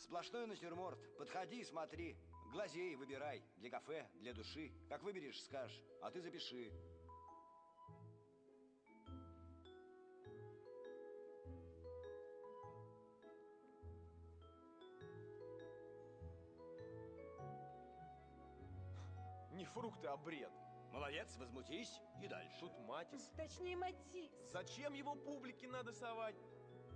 Сплошной натюрморт. Подходи и смотри. Глазей выбирай. Для кафе, для души. Как выберешь, скажешь. А ты запиши. Не фрукты, а бред. Молодец, возмутись и дальше. Тут Матис. Точнее, Матис. Зачем его публике надо совать?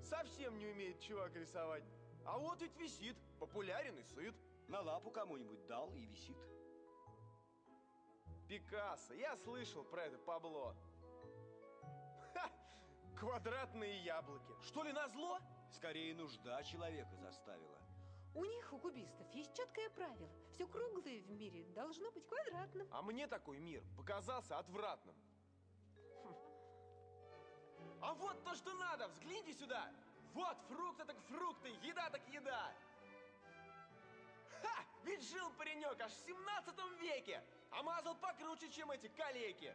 Совсем не умеет чувак рисовать. А вот ведь висит, популярен и сыт. На лапу кому-нибудь дал и висит. Пикассо, я слышал про это Пабло. Ха! Квадратные яблоки. Что ли назло? Скорее нужда человека заставила. У них, у кубистов, есть четкое правило. Все круглое в мире должно быть квадратным. А мне такой мир показался отвратным. А вот то, что надо, взгляните сюда. Вот фрукты так фрукты, еда так еда. Ха! Ведь жил паренек аж в 17 веке, а мазал покруче, чем эти калеки.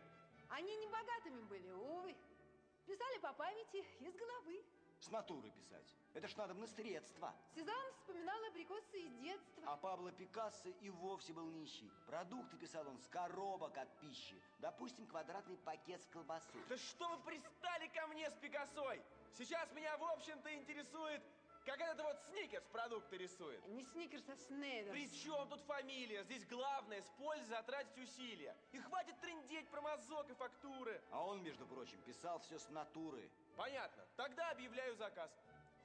Они не богатыми были, увы. Писали по памяти из головы. С натуры писать. Это ж надо на средства. Сезанн вспоминал абрикосы из детства. А Пабло Пикассо и вовсе был нищий. Продукты писал он с коробок от пищи. Допустим, квадратный пакет с колбасой. Да что вы пристали ко мне с Пикассой? Сейчас меня, в общем-то, интересует, как этот вот Сникерс продукты рисует. Не Сникерс, а Снейдерс. При чем тут фамилия? Здесь главное с пользой затратить усилия. И хватит трындеть про мазок и фактуры. А он, между прочим, писал все с натуры. Понятно. Тогда объявляю заказ.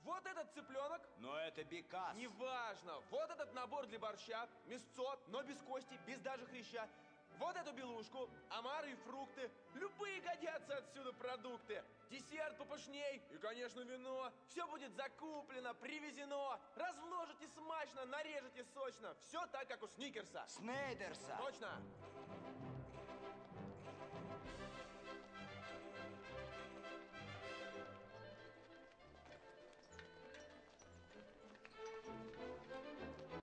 Вот этот цыпленок. Но это Пикассо. Неважно. Вот этот набор для борща. Мясцо, но без кости, без даже хряща. Вот эту белушку, омары и фрукты. Любые годятся отсюда продукты. Десерт попышней и, конечно, вино. Все будет закуплено, привезено. Разложите смачно, нарежете сочно. Все так, как у Сникерса. Снейдерса. Точно.